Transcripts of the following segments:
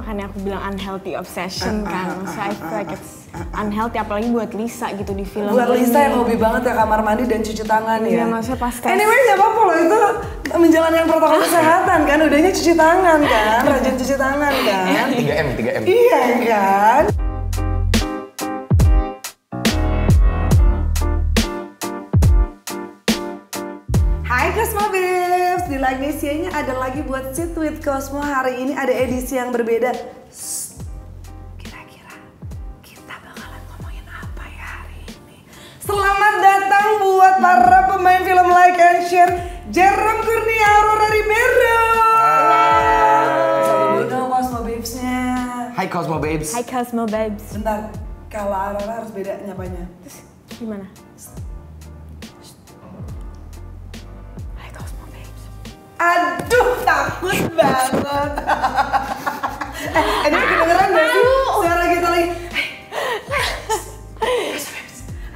makanya aku bilang unhealthy obsession kan. So I feel like it's unhealthy, apalagi buat Lisa gitu di film Buat ini. Lisa yang hobi banget ya kamar mandi dan cuci tangan ya. Iya, maksudnya pas Anyway, gak apa-apa loh, itu menjalankan protokol kesehatan kan, udahnya cuci tangan kan, rajin cuci tangan kan. 3M. Iya kan. Hai Cosmo Babes, di Lagnesianya ada lagi buat Sit with Cosmo. Hari ini ada edisi yang berbeda. Kira-kira kita bakalan ngomongin apa ya hari ini? Selamat datang buat para pemain film Like and Share, Jerome Kurnia, Aurora Ribeiro. Selamat dong Cosmo Babes-nya. Hai Cosmo Babes. Hi Cosmo Babes. Bentar, kalau Aurora harus beda nyapanya. Terus gimana? Hi Cosmo Babes. Aduh, takut banget. Ini kedengeran gak sih suara kita lagi?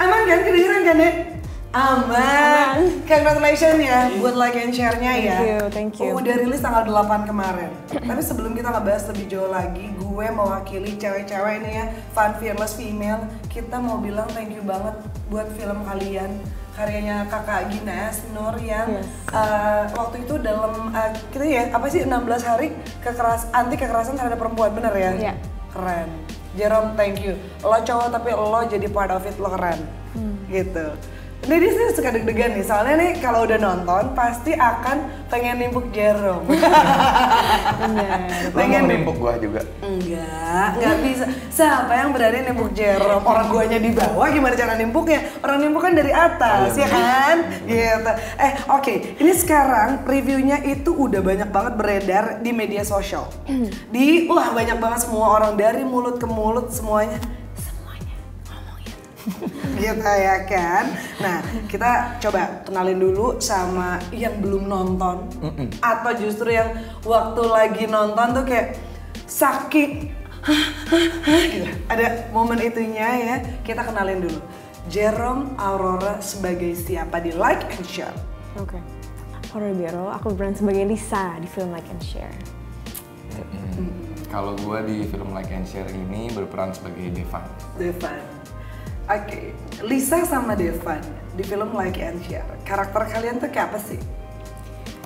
Aman kan? Kedengeran kan ya? Aman. Congratulations ya buat like and share-nya ya. Thank you. Udah rilis tanggal 8 kemarin. Tapi sebelum kita ngebahas lebih jauh lagi, gue mewakili cewek-cewek ini ya, Fun Fearless Female. Kita mau bilang thank you banget buat film kalian. Karyanya kakak Gina Nur yang waktu itu dalam kita ya apa sih 16 hari anti kekerasan terhadap perempuan, bener ya? Iya. Keren. Jerome, thank you. Lo cowok tapi lo jadi part of it, lo keren. Gitu. Ini dia sih suka deg-degan nih, soalnya nih kalau udah nonton pasti akan pengen nimpuk Jerome. Lo mau nimpuk gua juga? Enggak bisa. Siapa yang berani nimpuk Jerome? Orang guanya di bawah, gimana cara nimpuknya? Orang nimpuk kan dari atas, ya kan? Gitu. Oke. Ini sekarang reviewnya itu udah banyak banget beredar di media sosial. Banyak banget semua orang dari mulut ke mulut semuanya ngomongin. Gitu ya kan? Nah, kita coba kenalin dulu sama yang belum nonton atau justru yang waktu lagi nonton tuh kayak saking gitu. Ada momen itunya ya. Kita kenalin dulu. Jerome Aurora sebagai siapa di Like and Share? Oke. Aurora Ribeiro, aku berperan sebagai Lisa di film Like and Share. Kalau gue di film Like and Share ini berperan sebagai Devan. Oke. Lisa sama Devan di film Like and Share. Karakter kalian tuh kayak apa sih?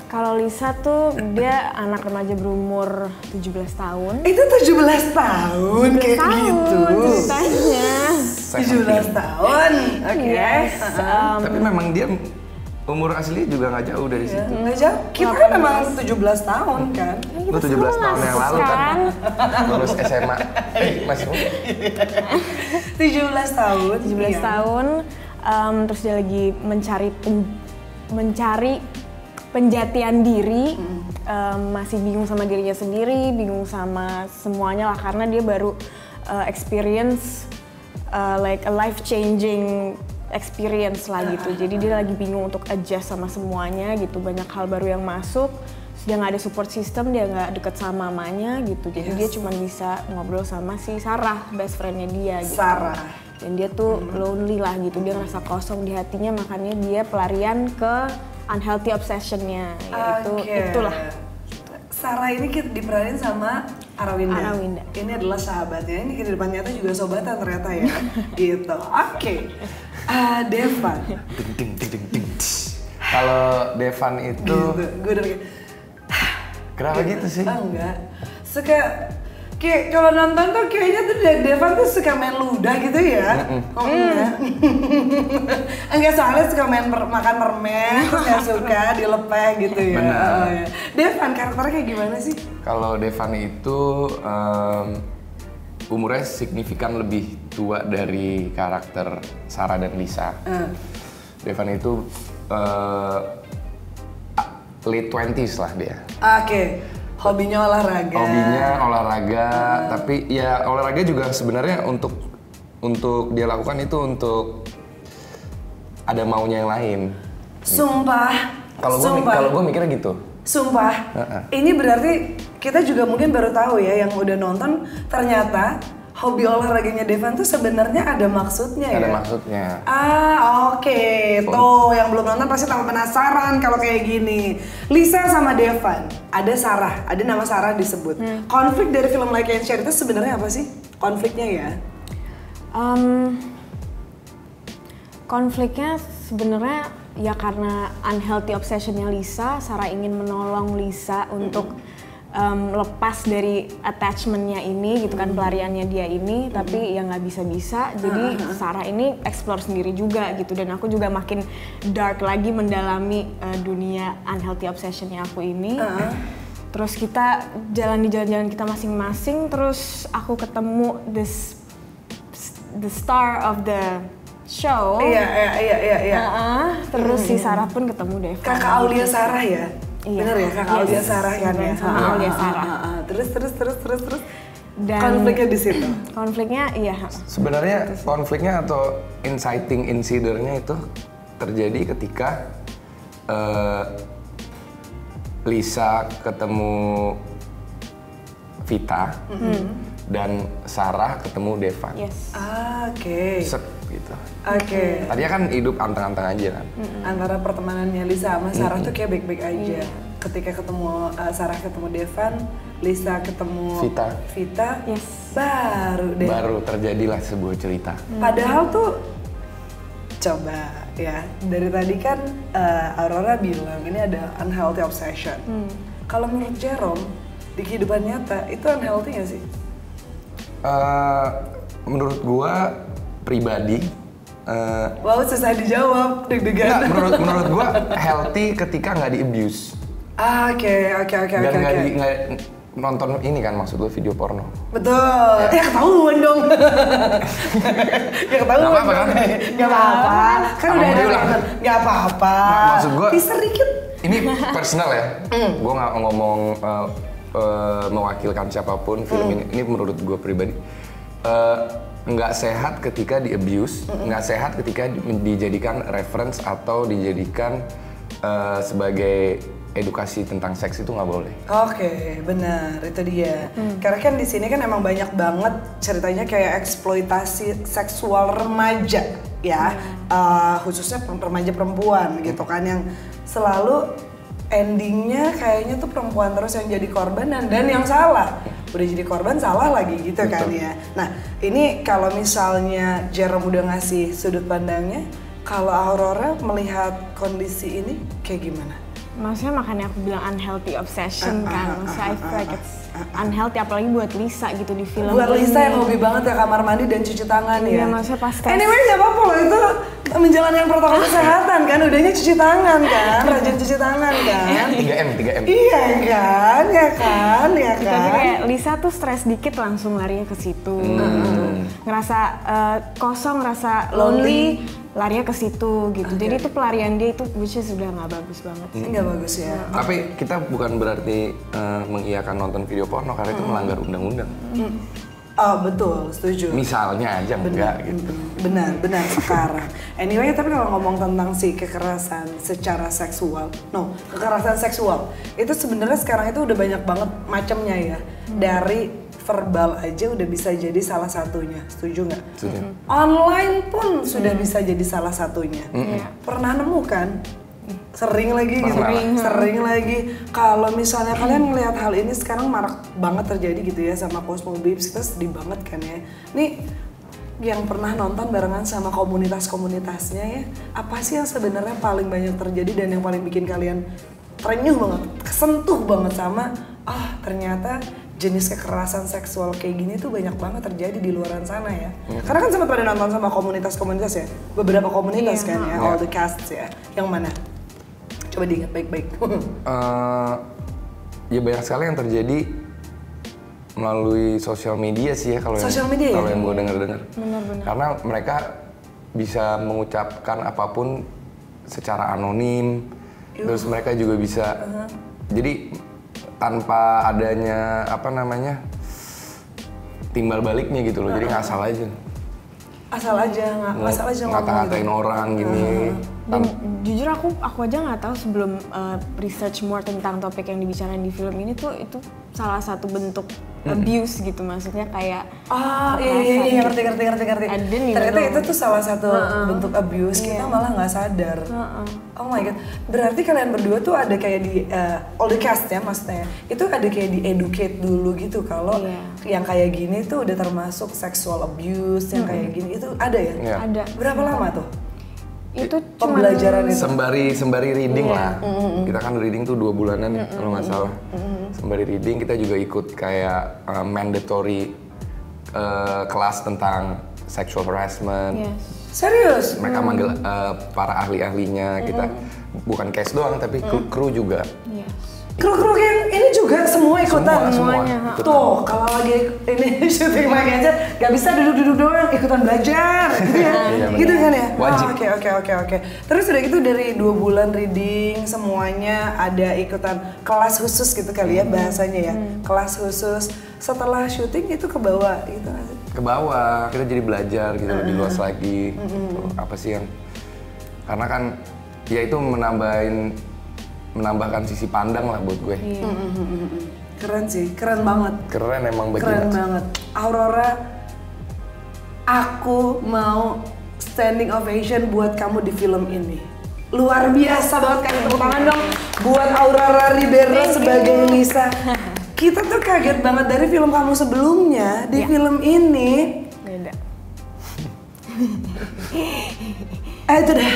Kalau Lisa tuh dia anak remaja berumur 17 tahun. Itu 17 tahun kayak gitu. Ceritanya. 17 tahun. Oke. Yes. Tapi memang dia umur aslinya juga nggak jauh dari situ. Nggak jauh. Kita kan memang 17 tahun kan. Lu 17 tahun yang lalu kan lulus SMA. Masih muda. 17 tahun. 17 tahun. Terus dia lagi mencari penjatian diri, masih bingung sama dirinya sendiri, bingung sama semuanya lah karena dia baru experience like a life changing experience lah gitu. Jadi dia lagi bingung untuk adjust sama semuanya gitu, banyak hal baru yang masuk. Dia nggak ada support system, dia nggak deket sama mamanya gitu. Jadi dia cuma bisa ngobrol sama si Sarah, best friendnya dia gitu. Sarah. Dan dia tuh lonely lah gitu, dia ngerasa kosong di hatinya, makanya dia pelarian ke unhealthy obsession-nya, yaitu itulah. Sarah ini diperanin sama Arawinda. Ini adalah sahabatnya, ini kehidupan nyata juga sobatan ternyata ya. Gitu. Oke. Devan. Kalau Devan itu Gue udah kayak kenapa gitu sih? Enggak. Suka kayak kalau nonton tuh kayaknya tuh Devan tuh suka main ludah gitu ya. Enggak. Enggak, soalnya suka makan permen, terus gak suka dilepeh gitu ya. Benar. Devan karakternya kayak gimana sih? Kalau Devan itu umurnya signifikan lebih tua dari karakter Sarah dan Lisa. Devan itu late 20s lah dia. Oke. Hobinya olahraga. Tapi ya olahraga juga sebenarnya untuk dia lakukan itu untuk ada maunya yang lain. Sumpah. Kalau gue mikirnya gitu. Sumpah. Ini berarti kita juga mungkin baru tahu ya yang udah nonton, ternyata hobi olahraganya Devan tuh sebenarnya ada maksudnya ya? Ada maksudnya. Oke. Tuh yang belum nonton pasti tambah penasaran kalau kayak gini. Lisa sama Devan, ada Sarah, ada nama Sarah disebut. Konflik dari film Like and Share itu sebenarnya apa sih? Konfliknya ya? Konfliknya sebenarnya ya karena unhealthy obsessionnya Lisa, Sarah ingin menolong Lisa untuk lepas dari attachmentnya ini gitu kan, pelariannya dia ini, tapi ya nggak bisa-bisa. Jadi Sarah ini explore sendiri juga gitu, dan aku juga makin dark lagi mendalami dunia unhealthy obsessionnya aku ini. Terus kita jalan di jalan-jalan kita masing-masing, terus aku ketemu the star of the show. Iya. Terus si Sarah pun ketemu Devan. Kakak Aulia Sarah ya? Iya. Bener ya, Kakak Aulia Sarah kan ya? Sama Aulia Sarah. Terus. Dan konfliknya di situ. Konfliknya iya. Sebenarnya konfliknya atau inciting incident-nya itu terjadi ketika Lisa ketemu Vita dan Sarah ketemu Devan. Yes. Oke. Set gitu. Oke. Tadinya kan hidup anteng-anteng aja kan. Antara pertemanannya Lisa sama Sarah tuh kayak baik-baik aja. Ketika ketemu Sarah ketemu Devan, Lisa ketemu Vita, Yes. baru deh. Baru terjadilah sebuah cerita. Padahal tuh coba ya, dari tadi kan Aurora bilang ini ada unhealthy obsession. Kalau menurut Jerome, di kehidupan nyata itu unhealthy nggak sih? Menurut gua pribadi, Wow, susah dijawab, deg-degan. menurut gua healthy ketika nggak di abuse. Oke. Dan nggak nonton ini kan, maksud lu video porno. Betul. Ya ketahuan dong. Ya ketahuan. Nggak apa-apa kan? Nggak apa-apa. Kan Apa udah mau ada diulang? nonton. Nggak apa-apa. Maksud gua, teaser dikit. Ini personal ya. Gua nggak ngomong mewakilkan siapapun film ini menurut gua pribadi. Nggak sehat ketika di abuse, nggak sehat ketika dijadikan reference atau dijadikan sebagai edukasi tentang seks, itu nggak boleh. Oke, benar, itu dia. Karena kan di sini kan emang banyak banget ceritanya kayak eksploitasi seksual remaja ya, khususnya remaja perempuan gitu kan, yang selalu endingnya kayaknya tuh perempuan terus yang jadi korban dan yang salah. Udah jadi korban salah lagi gitu kan ya. Nah ini kalau misalnya Jerome udah ngasih sudut pandangnya, kalau Aurora melihat kondisi ini kayak gimana? Maksudnya makanya aku bilang unhealthy obsession kan. Maksudnya I feel like it's unhealthy, apalagi buat Lisa gitu di film Buat ini. Lisa yang hobi banget ya kamar mandi dan cuci tangan Iya, ya. maksudnya pas Anyway nggak apa-apa loh, itu menjalankan protokol kesehatan kan, udahnya cuci tangan kan, rajin cuci tangan kan. 3M. Iya kan, ya kan. Tapi kayak Lisa tuh stres dikit langsung larinya ke situ. Ngerasa kosong, ngerasa lonely, larinya ke situ gitu. Jadi itu pelarian dia itu which is udah nggak bagus banget. Nggak bagus ya. Tapi kita bukan berarti mengiyakan nonton video porno karena itu melanggar undang-undang. Oh betul, setuju. Misalnya aja enggak gitu. Benar sekarang. Anyway, tapi kalau ngomong tentang si kekerasan secara seksual, kekerasan seksual itu sebenarnya sekarang itu udah banyak banget macamnya ya. Dari verbal aja udah bisa jadi salah satunya, setuju nggak? Setuju. Online pun sudah bisa jadi salah satunya. Pernah nemu kan? Sering lagi gitu, sering lagi. Kalau misalnya kalian ngelihat hal ini sekarang marak banget terjadi gitu ya sama Cosmo Babes, kita sedih banget kan ya. Nih yang pernah nonton barengan sama komunitas-komunitasnya ya, apa sih yang sebenarnya paling banyak terjadi dan yang paling bikin kalian terenyuh banget, kesentuh banget sama ternyata jenis kekerasan seksual kayak gini tuh banyak banget terjadi di luaran sana ya. Karena kan sempat pada nonton sama komunitas-komunitas ya, beberapa komunitas kan ya, all the casts ya. Yang mana? Coba diingat baik-baik. Ya banyak sekali yang terjadi melalui sosial media sih ya, kalau yang gue dengar. Karena mereka bisa mengucapkan apapun secara anonim, terus mereka juga bisa jadi tanpa adanya timbal baliknya gitu loh. Jadi ngasal aja. Asal aja ngata-ngatain orang gini. Dan jujur aku aja nggak tahu sebelum research more tentang topik yang dibicarain di film ini tuh itu salah satu bentuk abuse gitu, maksudnya kayak iya ngerti. Ternyata itu tuh salah satu bentuk abuse, kita malah nggak sadar. Oh my god, berarti kalian berdua tuh ada kayak di all the cast ya maksudnya, itu ada kayak di educate dulu gitu kalau yang kayak gini tuh udah termasuk sexual abuse, yang kayak gini itu ada ya? Ada. Berapa lama tuh? Itu pembelajaran itu sembari reading lah. Kita kan reading tuh 2 bulanan ya kalau nggak salah. Sembari reading kita juga ikut kayak mandatory kelas tentang sexual harassment. Serius? Mereka manggil para ahli-ahlinya, kita bukan case doang tapi kru juga. Kru-kru yang ini juga semua ikutan? Semuanya. Tuh, kalau lagi ini syuting My Gadget, gak bisa duduk-duduk doang, ikutan belajar gitu ya? Gitu kan ya? Wajib. Oke. Terus udah gitu dari 2 bulan reading, semuanya ada ikutan kelas khusus gitu kali ya bahasanya ya? Kelas khusus, setelah syuting itu ke bawah gitu gak sih? Ke bawah, kita jadi belajar gitu lebih luas lagi. Apa sih yang, karena kan ya itu menambahkan sisi pandang lah buat gue. Keren sih, keren banget. Keren emang Keren banget. Aurora, aku mau standing ovation buat kamu di film ini. Luar biasa banget, kan, tepuk tangan dong buat Aurora Ribeiro sebagai Lisa. Kita tuh kaget banget dari film kamu sebelumnya, di film ini. Beda. Itu deh.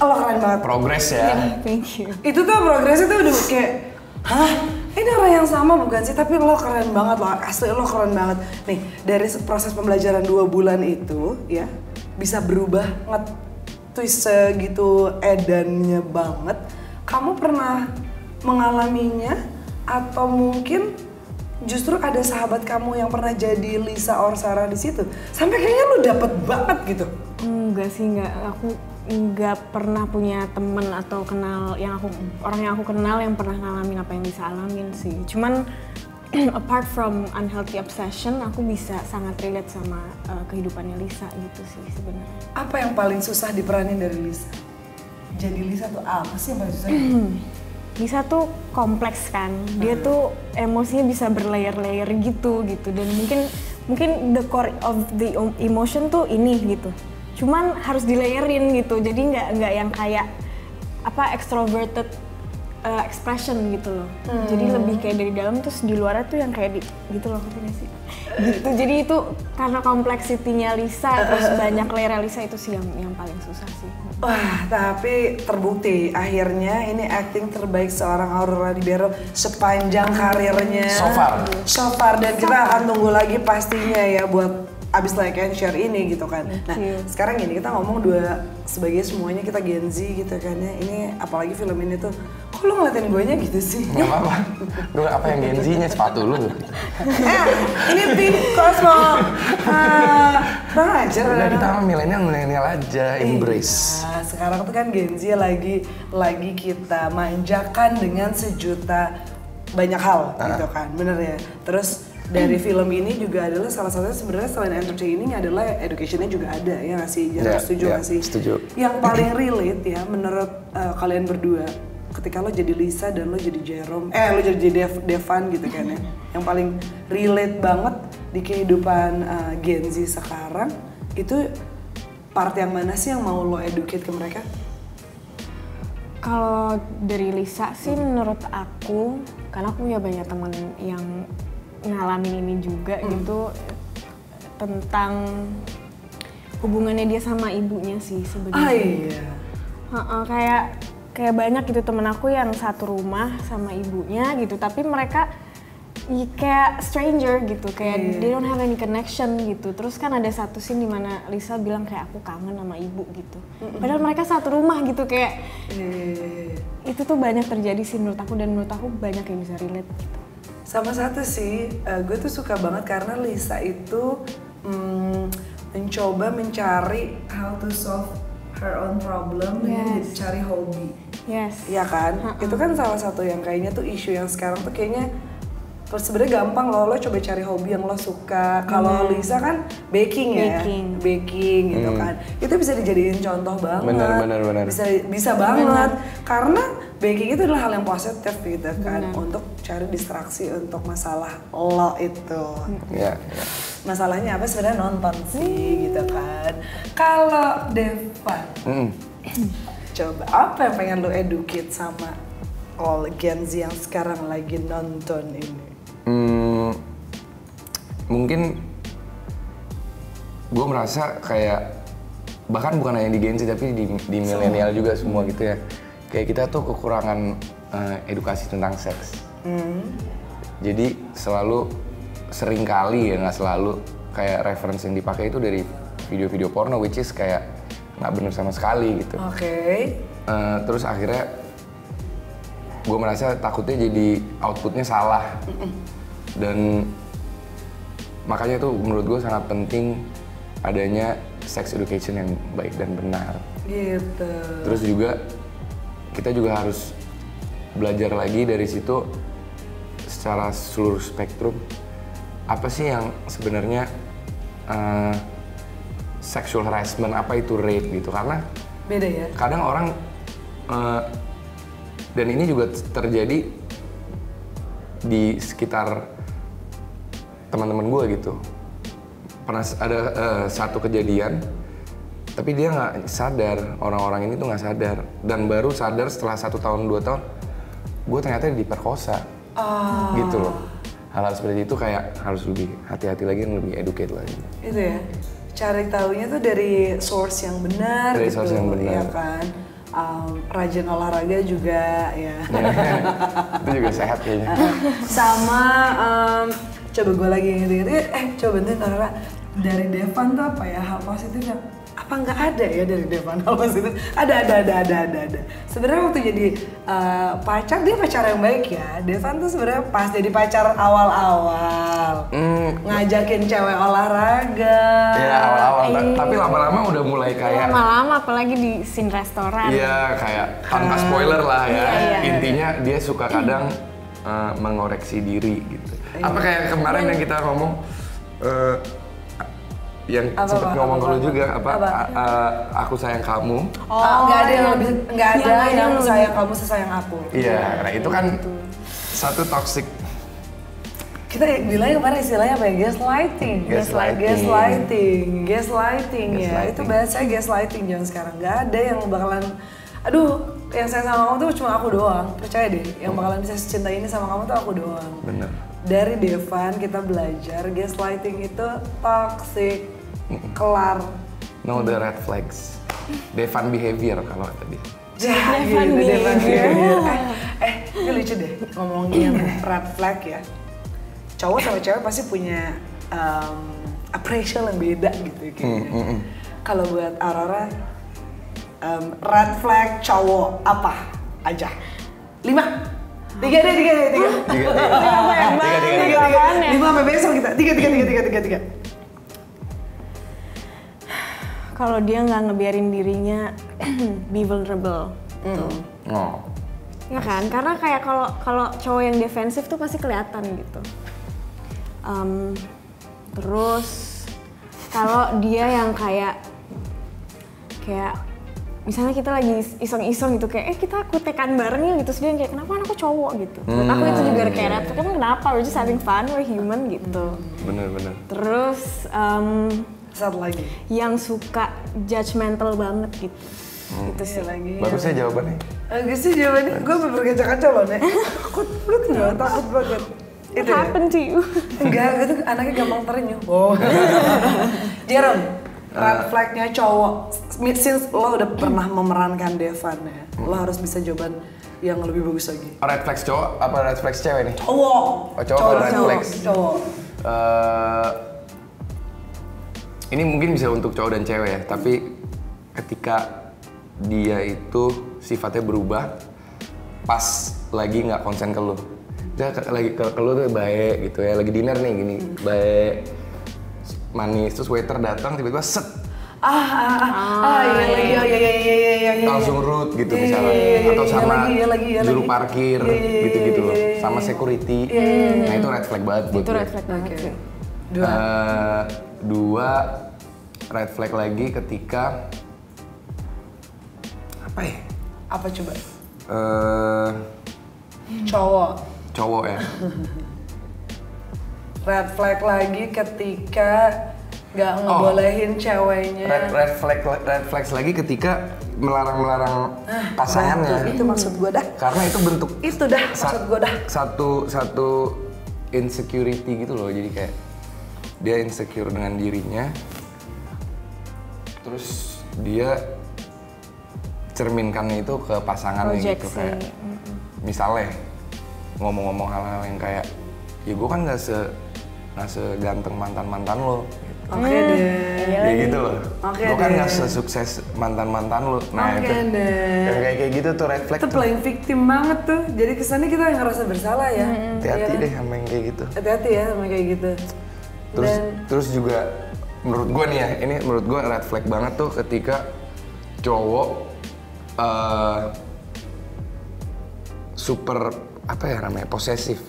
Allah keren banget. Progres ya. Thank you. Itu tuh progresnya tuh udah kayak, hah? Ini orang yang sama bukan sih? Tapi lo keren banget loh, asli lo keren banget. Nih, dari proses pembelajaran 2 bulan itu ya, bisa berubah nge-twist segitu edannya banget. Kamu pernah mengalaminya? Atau mungkin justru ada sahabat kamu yang pernah jadi Lisa Orsara di situ? Sampai kayaknya lo dapet banget gitu. Enggak sih, aku nggak pernah punya temen atau kenal orang yang aku kenal yang pernah ngalamin apa yang bisa alamin sih. Cuman apart from unhealthy obsession, aku bisa sangat relate sama kehidupannya Lisa gitu sih sebenarnya. Apa yang paling susah diperanin dari Lisa? Jadi Lisa tuh apa sih yang paling susah? Lisa tuh kompleks kan, dia tuh emosinya bisa berlayer-layer gitu dan mungkin the core of the emotion tuh ini gitu. Cuman harus dilayerin gitu, jadi nggak yang kayak extroverted expression gitu loh. Jadi lebih kayak dari dalam terus di luarnya tuh yang kayak gitu loh, ngerti gak sih? Gitu. Jadi itu karena kompleksitinya Lisa terus banyak layer Lisa, itu sih yang paling susah sih. Wah, tapi terbukti akhirnya ini acting terbaik seorang Aurora Ribeiro sepanjang karirnya. So far, dan kita akan tunggu lagi pastinya ya buat abis like and share ini gitu kan. Nah, sekarang gini, kita ngomong sebagai semuanya kita Gen Z gitu kan ya. Ini apalagi film ini tuh, kok lo ngeliatin gue nya gitu sih? Gak apa-apa, gue apa yang Gen Z-nya sepatu lu. Ini Pink Cosmo. Bang aja. Udah, kita mah milenial aja, embrace. Nah, sekarang tuh kan Gen Z lagi kita manjakan dengan sejuta banyak hal gitu kan, bener ya. Terus dari film ini juga adalah salah satunya sebenarnya selain entertaining adalah education-nya juga ada ya nggak sih? Setuju nggak sih? Setuju. Yang paling relate ya menurut kalian berdua ketika lo jadi Lisa dan lo jadi Jerome, lo jadi Devan gitu kan ya. Yang paling relate banget di kehidupan Gen Z sekarang itu part yang mana sih yang mau lo educate ke mereka? Kalau dari Lisa sih menurut aku, karena aku punya banyak teman yang ngalamin ini juga gitu, tentang hubungannya dia sama ibunya sih sebenarnya. Kayak banyak gitu temen aku yang satu rumah sama ibunya gitu, tapi mereka kayak stranger gitu, kayak they don't have any connection gitu. Terus kan ada satu scene dimana Lisa bilang kayak aku kangen sama ibu gitu, padahal mereka satu rumah gitu, kayak itu tuh banyak terjadi sih menurut aku, dan menurut aku banyak yang bisa relate gitu. Sama satu sih, gue tuh suka banget karena Lisa itu mencoba mencari how to solve her own problem dengan cari hobi. Yes. Iya kan? Itu kan salah satu yang kayaknya tuh isu yang sekarang tuh kayaknya Terus sebenarnya gampang lo coba cari hobi yang lo suka. Kalau Lisa kan baking ya, baking gitu kan. Itu bisa dijadiin contoh banget. Benar. Bisa banget. Karena baking itu adalah hal yang positif gitu kan, untuk cari distraksi untuk masalah lo itu. Iya. Masalahnya apa sebenarnya nonton sih gitu kan. Kalau Devan, coba apa yang pengen lo educate sama all Gen Z yang sekarang lagi nonton ini? Mungkin gue merasa kayak bahkan bukan hanya di Gen Z tapi di milenial juga semua gitu ya. Kayak kita tuh kekurangan edukasi tentang seks. Jadi sering kali ya, nggak selalu, kayak reference yang dipakai itu dari video-video porno, which is kayak nggak bener sama sekali gitu. Terus akhirnya gue merasa takutnya jadi outputnya salah. Dan makanya tuh menurut gue sangat penting adanya sex education yang baik dan benar. Gitu. Terus juga kita juga harus belajar lagi dari situ secara seluruh spektrum apa sih yang sebenarnya sexual harassment, apa itu rape gitu, karena beda ya. Kadang orang dan ini juga terjadi di sekitar teman-teman gue gitu. Pernah ada satu kejadian, tapi dia nggak sadar, orang-orang ini tuh nggak sadar, dan baru sadar setelah 1 tahun 2 tahun, gue ternyata diperkosa, gitu loh. Hal-hal seperti itu kayak harus lebih hati-hati lagi dan lebih educate lagi. Itu ya, cari taunya tuh dari source yang benar, dari gitu, source yang benar. Ya kan. Rajin olahraga juga ya. Itu juga sehat kayaknya. Sama coba gue lagi inget-inget, coba bentar Tara, dari Devan tuh apa ya hal positif yang apa nggak ada ya dari Devan hal positif? Ada. Sebenarnya waktu jadi pacar, dia pacar yang baik ya. Devan tuh sebenarnya pas jadi pacar awal-awal ngajakin cewek olahraga. Ya awal-awal, tapi lama-lama udah mulai kayak lama-lama apalagi di scene restoran. Iya, kayak tanpa spoiler lah ya. Intinya dia suka kadang mengoreksi diri gitu. Apa kayak kemarin yang kita ngomong, yang sempat ngomong ke lu juga, aku sayang kamu. Nggak ada yang sayang kamu sesayang aku. Iya, nah itu kan satu toxic. Kita bilangnya kemarin istilahnya apa ya? Gaslighting ya. Itu bahasa gaslighting zaman sekarang. Nggak ada yang bakalan, yang saya sama kamu tuh cuma aku doang. Percaya deh, yang bakalan bisa cinta ini sama kamu tuh aku doang. Bener. Dari Devan kita belajar gaslighting itu toxic, kelar. No the red flags. Devan behavior kalau tadi. Devan behavior. Ini lucu deh ngomongin red flag ya. Cowok sama cewek pasti punya appraisal yang beda gitu kayaknya. Kalau buat Aurora, red flag cowok apa aja? 5. 3 deh. 5 sampai besok kita. 3. Kalau dia nggak ngebiarin dirinya be vulnerable. Ya kan, karena kayak kalau cowok yang defensif tuh pasti kelihatan gitu. Terus kalau dia yang kayak misalnya kita lagi iseng-iseng gitu kayak kita kutekan bareng ya gitu, terus dia kayak kenapa aku cowok gitu. Menurut aku itu juga kayak red flag, emang kenapa, we're just having fun, we're human gitu. Bener. Terus satu lagi yang suka judgmental banget gitu. Itu sih lagi. Bagus ya jawabannya. Bagus sih jawabannya. Gue berkaca-kaca loh, Nek. Takut nggak? Takut banget. What happened to you? Enggak, itu anaknya gampang terenyuh. Jerome, red flagnya cowok. Since lo udah pernah memerankan Devan ya, lo harus bisa jawaban yang lebih bagus lagi. Red flags cowok apa red flags cewek nih? Cowok. Cowok red flags. Cowok. Ini mungkin bisa untuk cowok dan cewek ya, tapi ketika dia itu sifatnya berubah pas lagi nggak konsen ke lo. Dia lagi ke lo tuh baik gitu ya, lagi dinner nih gini, baik, manis, terus waiter datang tiba-tiba set, Iya. Langsung root gitu misalnya, atau sama juru parkir gitu-gitu loh, sama security. Nah itu red flag banget buat gue. Itu red flag banget sih. Dua red flag lagi ketika apa ya? Apa coba? Cowok ya. Red flag lagi ketika nggak ngebolehin ceweknya. Red flag lagi ketika melarang pasangannya. Itu maksud gue dah. Karena itu bentuk. Itu dah maksud gue dah. Satu insecurity gitu loh. Jadi kayak dia insecure dengan dirinya. Terus dia cerminkannya itu ke pasangannya gitu kayak. Misalnya ngomong-ngomong hal-hal yang kayak, ya gue kan nggak seganteng mantan lo. Oke deh. Kayak gitu loh. Gue kan nggak sesukses mantan lo. Nah itu yang kayak gitu tuh red flag. Itu playing victim banget tuh. Jadi kesannya kita ngerasa bersalah ya. Hati-hati deh sama yang kayak gitu. Hati-hati ya sama kayak gitu. Terus juga menurut gue nih ya, ini menurut gue red flag banget tuh ketika cowok super apa ya namanya, posesif.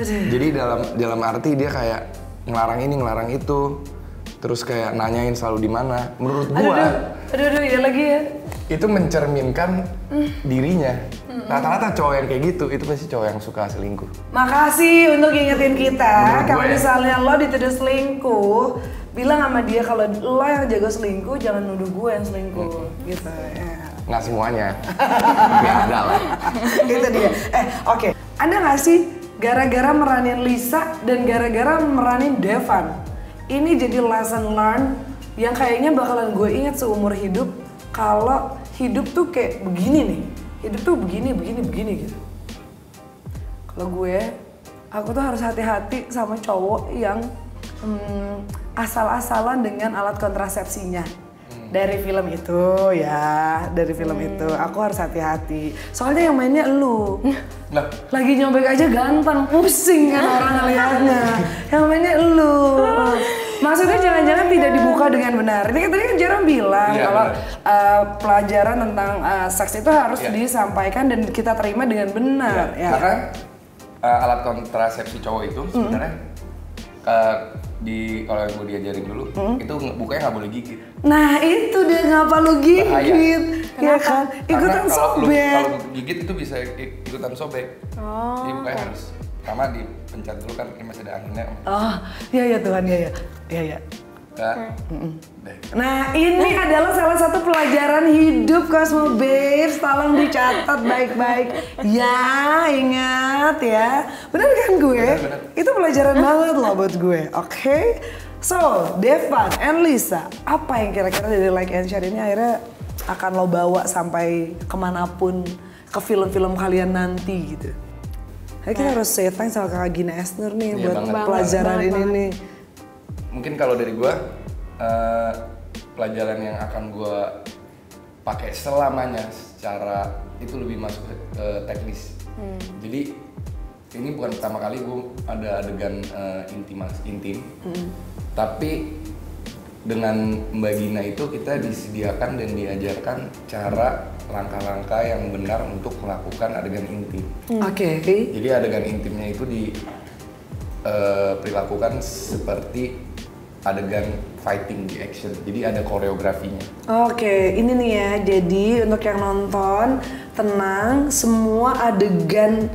Jadi dalam arti dia kayak ngelarang ini ngelarang itu, terus kayak nanyain selalu di mana. Menurut gua aduh ya lagi ya, itu mencerminkan dirinya. Rata-rata cowok yang kayak gitu itu pasti cowok yang suka selingkuh. Makasih untuk ingetin kita. Kalau ya. misalnya lo dituduh selingkuh, bilang sama dia kalau lo yang jago selingkuh, jangan nuduh gue yang selingkuh gitu ya. Nggak semuanya. Ya ada lah. Itu dia. Oke. Ada nggak sih gara-gara meranin Lisa dan gara-gara meranin Devan, ini jadi lesson learned yang kayaknya bakalan gue inget seumur hidup, kalau hidup tuh kayak begini nih, hidup tuh begini gitu. Kalau aku tuh harus hati-hati sama cowok yang asal-asalan dengan alat kontrasepsinya. Dari film itu ya, itu aku harus hati-hati. Soalnya yang mainnya elu. Lagi nyobek aja ganteng, pusing kan orang ngeliatnya. Yang mainnya elu. Maksudnya jangan-jangan tidak dibuka dengan benar. Ini tadi kan Jerome bilang kalau pelajaran tentang seks itu harus disampaikan dan kita terima dengan benar. Karena alat kontrasepsi cowok itu sebenarnya kalau yang gue diajarin dulu, itu bukanya nggak boleh gigit. Nah itu dia ngapa lu gigit, ya kan? Ikutan sobek. Kalau gigit itu bisa ikutan sobek. Jadi bukanya harus sama dipencet dulu kan, ini masih ada anginnya. Iya Tuhan, iya. Nah ini adalah salah satu pelajaran hidup Cosmo Babes, tolong dicatat baik-baik. Ya ingat ya, benar kan gue? Bener. Itu pelajaran banget loh buat gue, oke? So, Devan and Lisa, apa yang kira-kira dari Like and Share ini akhirnya akan lo bawa sampai kemanapun, ke film-film kalian nanti gitu? Kita harus say thanks sama Kakak Gina Esner nih buat pelajaran ini nih. Mungkin kalau dari gue, pelajaran yang akan gue pakai selamanya secara itu lebih masuk ke teknis. Jadi ini bukan pertama kali gue ada adegan intim, tapi dengan Mbak Gina itu kita disediakan dan diajarkan cara langkah-langkah yang benar untuk melakukan adegan intim. Oke. Jadi adegan intimnya itu diperlakukan seperti adegan fighting di action, jadi ada koreografinya. Oke, ini nih ya, jadi untuk yang nonton, tenang, semua adegan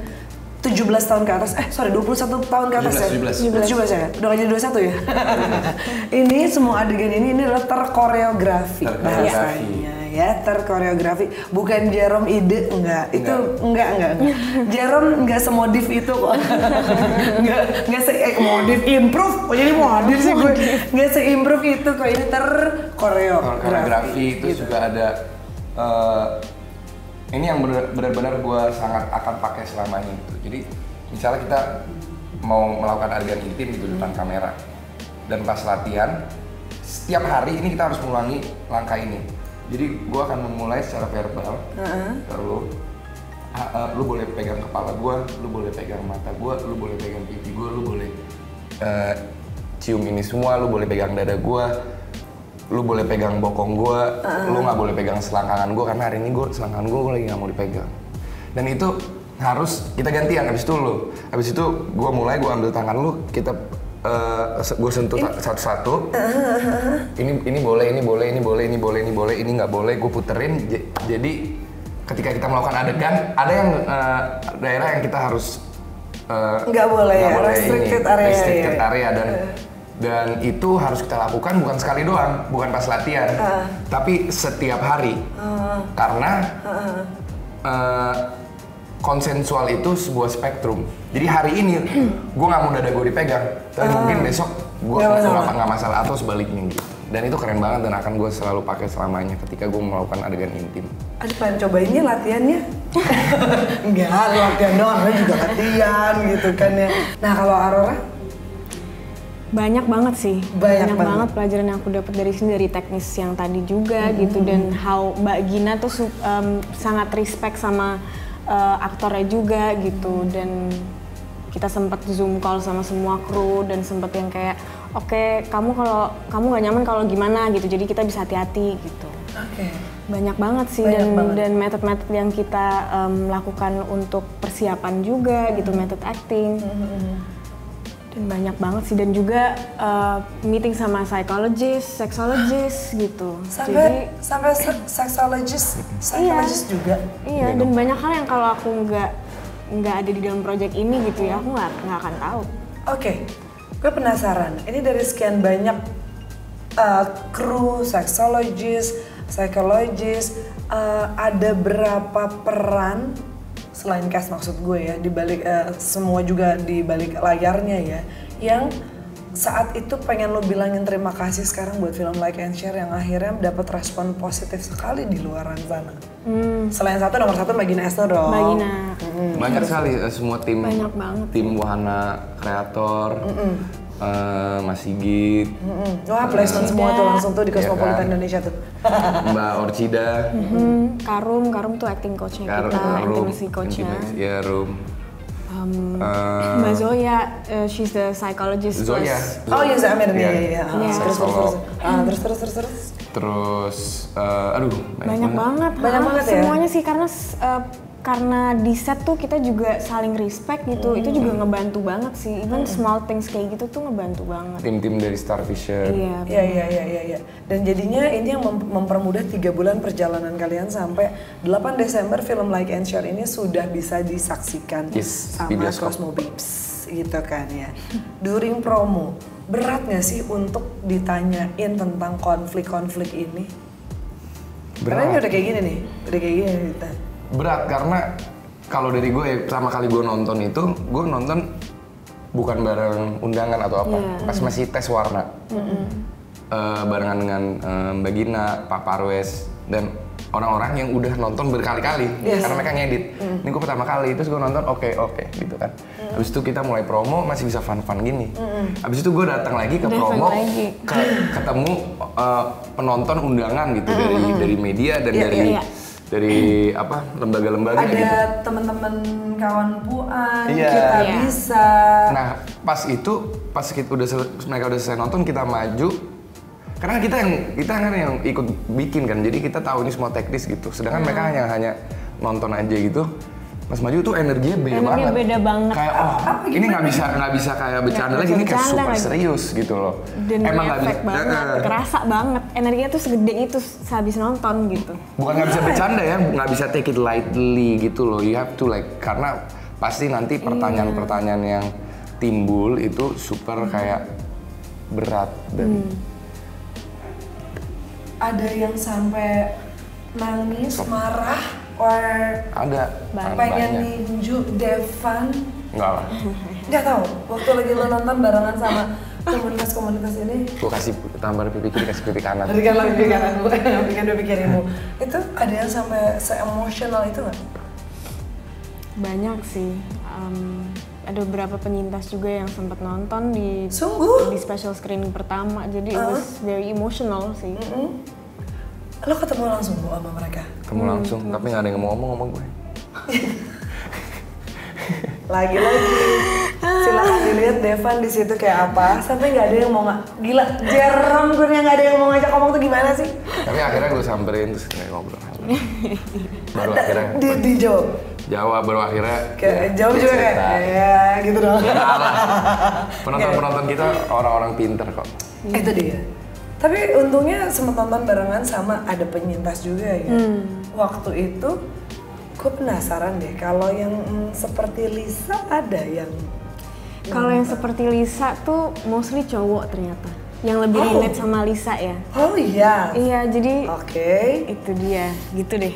17 tahun ke atas, 21 tahun ke atas 17 ya? Udah gak jadi 21 ya? Ini semua adegan ini adalah terkoreografi. Ya, terkoreografi. Bukan Jerome ide, enggak. Jerome enggak semodif itu kok. Enggak modif improve. Kok jadi modif sih gue? Enggak se-improve itu kok, ini terkoreografi. Itu gitu. Juga ada ini yang benar-benar gue sangat akan pakai selamanya gitu. Jadi misalnya kita mau melakukan adegan intim gitu depan kamera, dan pas latihan setiap hari ini kita harus mengulangi langkah ini. Jadi gue akan memulai secara verbal ke lu boleh pegang kepala gue, lu boleh pegang mata gue, lu boleh pegang pipi gue, lu boleh cium ini semua, lu boleh pegang dada gue. lu boleh pegang bokong gue, lu nggak boleh pegang selangkangan gue karena hari ini selangkangan gue lagi nggak mau dipegang. Dan itu harus kita gantian habis itu gue ambil tangan lu, kita gue sentuh satu-satu. Ini boleh, ini nggak boleh, gue puterin. Jadi ketika kita melakukan adegan, ada yang daerah yang kita harus nggak boleh ya, restricted area dan itu harus kita lakukan bukan sekali doang, bukan pas latihan, tapi setiap hari. Karena konsensual itu sebuah spektrum. Jadi hari ini gue nggak mau dada gue dipegang, tapi mungkin besok gue nggak masalah atau sebaliknya gitu. Dan itu keren banget dan akan gue selalu pakai selamanya ketika gue melakukan adegan intim. Aduh, pengen cobainnya latihannya? Enggak, latihan doang, juga latihan gitu kan ya. Nah kalau Aurora? Banyak banget sih, banyak banget pelajaran yang aku dapat dari sini, dari teknis yang tadi juga gitu, dan how Mbak Gina tuh sangat respect sama aktornya juga gitu, dan kita sempat zoom call sama semua kru dan sempat yang kayak oke, kamu nggak nyaman kalau gimana gitu, jadi kita bisa hati-hati gitu. Banyak banget sih, dan metode-metode yang kita lakukan untuk persiapan juga gitu, metode acting. Dan banyak banget sih, dan juga meeting sama psychologist gitu. Sampai psychologist juga. Iya, dan banyak hal yang kalau aku nggak ada di dalam project ini gitu ya, aku nggak akan tahu. Oke, gue penasaran. Ini dari sekian banyak kru, psychologist, ada berapa peran selain cast maksud gue ya, di balik semua juga di balik layarnya ya, yang saat itu pengen lo bilangin terima kasih sekarang buat film Like and Share yang akhirnya dapat respon positif sekali di luaran sana. Selain nomor satu Mbak Gina Esno dong. Mbak Gina. Banyak sekali semua tim. Banyak banget. Tim Wahana Kreator. Mas Sigit. Wah, placement semua tuh langsung tuh di Cosmopolitan Indonesia tuh. Mbak Orchida. Karum tuh acting coachnya kita, intimacy coachnya. Ya, Rum. Mbak Zoya, she's the psychologist. Zoya. Oh iya, Zamer nih. Terus, aduh, banyak banget ya. Semuanya sih karena di set tuh kita juga saling respect gitu, itu juga ngebantu banget sih. Even small things kayak gitu tuh ngebantu banget. Tim-tim dari Star Vision. Iya. Dan jadinya ini yang mempermudah 3 bulan perjalanan kalian sampai 8 Desember film Like and Share ini sudah bisa disaksikan sama Cosmo Babes gitu kan ya. During promo, berat nggak sih untuk ditanyain tentang konflik-konflik ini? Karena ini udah kayak gini kita. Berat karena kalau dari gue pertama kali gue nonton itu, gue nonton bukan bareng undangan atau apa, pas masih tes warna, barengan dengan Mbak Gina, Pak Parwes, dan orang-orang yang udah nonton berkali-kali karena mereka ngedit. Ini gue pertama kali, terus gue nonton oke gitu kan. Habis itu kita mulai promo masih bisa fun-fun gini. Habis itu gue datang lagi ke promo, ketemu penonton undangan gitu dari media dan dari apa lembaga-lembaga ada gitu. Teman-teman kawan Puan, kita bisa. Nah pas mereka udah selesai nonton, kita maju karena kita kan yang ikut bikin kan, jadi kita tahu ini semua teknis gitu. Sedangkan mereka hanya nonton aja gitu. Pas maju tuh energinya beda banget. Kayak ini nggak bisa kayak bercanda lagi, ini kayak super serius gitu loh. Dan emang efek banget, kerasa banget. Energinya tuh segede itu sehabis nonton gitu. Bukan nggak bisa bercanda ya, nggak bisa take it lightly gitu loh. You have to karena pasti nanti pertanyaan-pertanyaan yang timbul itu super kayak berat dan ada yang sampai nangis, marah, or ada pengen ninju Devan? Enggak lah. Nggak tahu. Waktu lagi lo nonton barengan sama komunitas ini, gue kasih tampar pipi kiri, kasih pipi kanan. Berikan lagi pipi kanan, bukan pipi kirimu. Itu ada yang sampai se-emosional itu nggak? Banyak sih. Ada beberapa penyintas juga yang sempat nonton di special screening pertama, jadi it was very emotional sih. Lo ketemu langsung sama mereka? Ketemu langsung, tapi nggak ada yang ngomong sama gue. Lagi-lagi si Silakan dilihat Devan di situ kayak apa. Sampai nggak ada yang mau gila. Jerome gue yang nggak ada yang mau ngajak ngomong tuh gimana sih? Tapi akhirnya gue samperin terus kayak ngobrol. Baru akhirnya Jawab baru akhirnya kayak jawab juga kayak ya gitu dong. Penonton kita orang-orang pinter kok. Itu dia. Tapi untungnya sempat nonton barengan sama ada penyintas juga ya. Waktu itu gue penasaran deh kalau yang seperti Lisa ada yang kalau yang seperti Lisa tuh mostly cowok ternyata yang lebih relate sama Lisa ya. Oh iya. Iya, jadi itu dia gitu deh.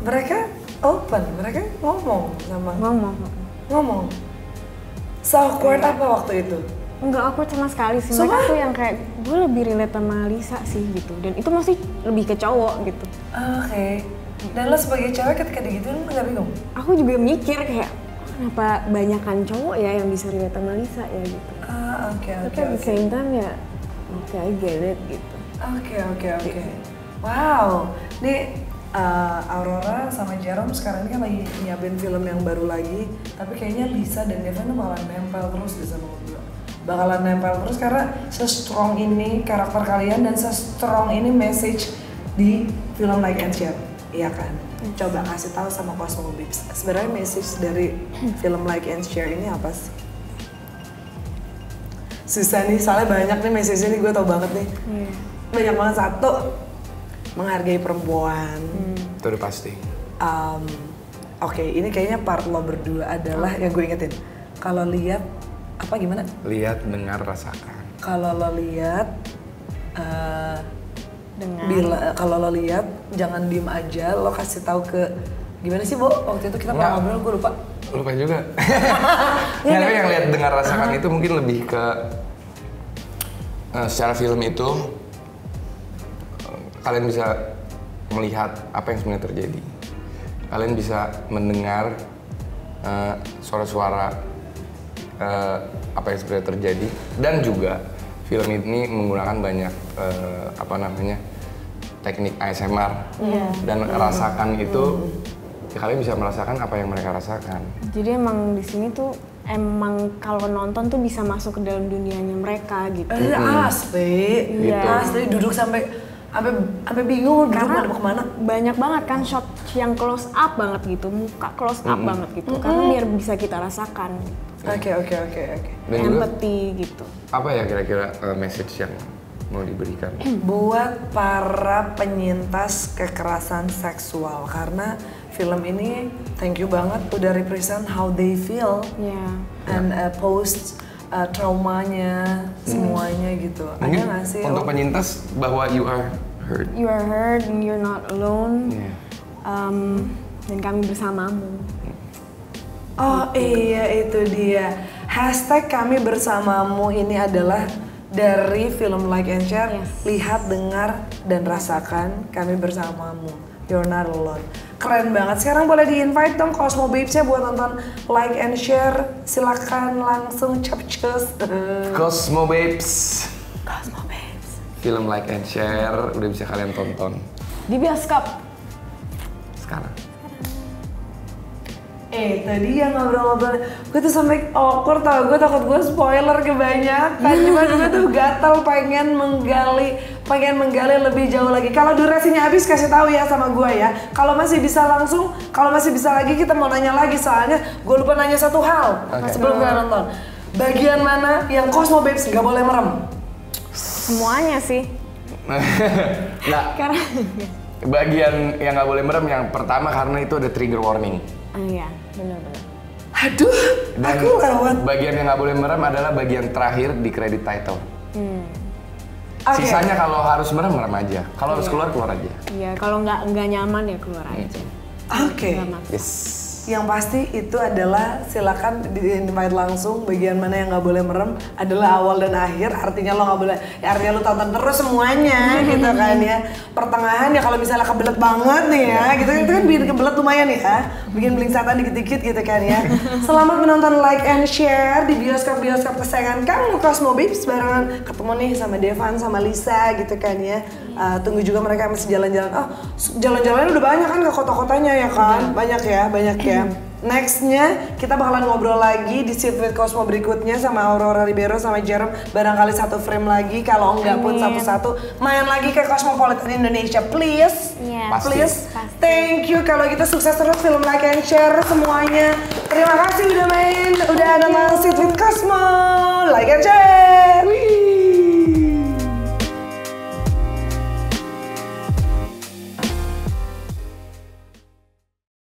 Mereka open, mereka ngomong. So-awkward apa waktu itu? Enggak awkward sama sekali sih, mereka tuh yang kayak gue lebih relate sama Lisa sih gitu, dan itu masih lebih ke cowok gitu. Oke. Dan lo sebagai cewek ketika digituin lo gak bingung? Aku juga mikir kayak kenapa banyakan cowok ya yang bisa relate sama Lisa ya gitu. Oke. Tapi at the same time ya I get it gitu. Oke. Wow, nih Aurora sama Jerome sekarang ini kan lagi nyiapin film yang baru lagi, tapi kayaknya Lisa dan Devan tuh malah nempel terus di sama gue. Bakalan nempel terus karena se-strong ini karakter kalian dan se-strong ini message di film Like and Share, iya kan? Coba kasih tahu sama Cosmo Babes, sebenarnya message dari film Like and Share ini apa sih? Susah nih, soalnya banyak nih message ini gue tau banget nih. Banyak banget. Satu, menghargai perempuan. Itu udah pasti. Oke, ini kayaknya part lo berdua adalah yang gue ingetin. Kalau lihat apa gimana? Lihat, dengar, rasakan. Kalau lo lihat, kalau lo lihat jangan diem aja. Lo kasih tahu ke gimana sih Bo? Waktu itu kita pernah ngobrol, gue lupa. Lupa juga. Tapi yang lihat, dengar, rasakan itu mungkin lebih ke secara film itu kalian bisa melihat apa yang sebenarnya terjadi. Kalian bisa mendengar suara-suara apa yang sebenarnya terjadi, dan juga film ini menggunakan banyak teknik ASMR dan rasakan itu ya, kalian bisa merasakan apa yang mereka rasakan. Jadi emang di sini tuh emang kalau nonton tuh bisa masuk ke dalam dunianya mereka gitu. Asli, gitu. Asli duduk sampai bingung karena mau kemana. Banyak banget kan shot yang close up banget gitu, muka close up banget gitu, karena biar bisa kita rasakan. Oke. Empathy gitu. Apa ya kira-kira message yang mau diberikan? Buat para penyintas kekerasan seksual, karena film ini thank you banget udah represent how they feel and post traumanya semuanya gitu. Ada nggak sih? Untuk penyintas bahwa you are heard. You are heard and you're not alone. Dan kami bersamamu. Oh iya, itu dia. Hashtag kami bersamamu ini adalah dari film Like and Share. Lihat, dengar, dan rasakan kami bersamamu. You're not alone. Keren banget. Sekarang boleh di-invite dong Cosmo Babes-nya buat nonton Like and Share. Silakan langsung capcus. Cosmo Babes. Film Like and Share udah bisa kalian tonton di bioskop sekarang. Tadi yang ngobrol-ngobrol, gue tuh sampai awkward tau, gue takut gue spoiler kebanyakan. Cuman gue tuh gatel pengen menggali lebih jauh lagi. Kalau durasinya habis kasih tahu ya sama gue ya. Kalau masih bisa langsung, kalau masih bisa lagi kita mau nanya lagi, soalnya gue lupa nanya satu hal sebelum kita nonton. Bagian mana yang Cosmo Babes nggak boleh merem? Semuanya sih. Nah, karena bagian yang nggak boleh merem yang pertama karena itu ada trigger warning. Iya, benar-benar. Aduh, dan aku lewat. Bagian yang nggak boleh merem adalah bagian terakhir di credit title. Sisanya kalau harus merem aja. Kalau harus keluar aja. Iya, kalau nggak nyaman ya keluar aja. Oke. Yes. Yang pasti itu adalah silakan di-invite langsung. Bagian mana yang nggak boleh merem adalah awal dan akhir. Artinya lo nggak boleh, ya artinya lo tonton terus semuanya gitu kan ya. Pertengahan ya kalau misalnya kebelet banget nih ya, gitu itu kan bikin kebelet lumayan ya, bikin belingsatan dikit-dikit gitu kan ya. Selamat menonton Like and Share di bioskop-bioskop kesayangan kamu Cosmo Babes, barengan ketemu nih sama Devan sama Lisa gitu kan ya. Tunggu juga mereka masih jalan-jalan. Jalan-jalannya udah banyak kan ke kota-kotanya ya kan, banyak ya. Nextnya kita bakalan ngobrol lagi di Sit with Cosmo berikutnya sama Aurora Ribeiro sama Jerome. Barangkali satu frame lagi, kalau enggak pun satu-satu main lagi ke Cosmopolitan Indonesia, please. Please. Pasti. Thank you. Kalau gitu sukses terus, film like and share semuanya. Terima kasih udah main, udah ada Sit with Cosmo. Like and share.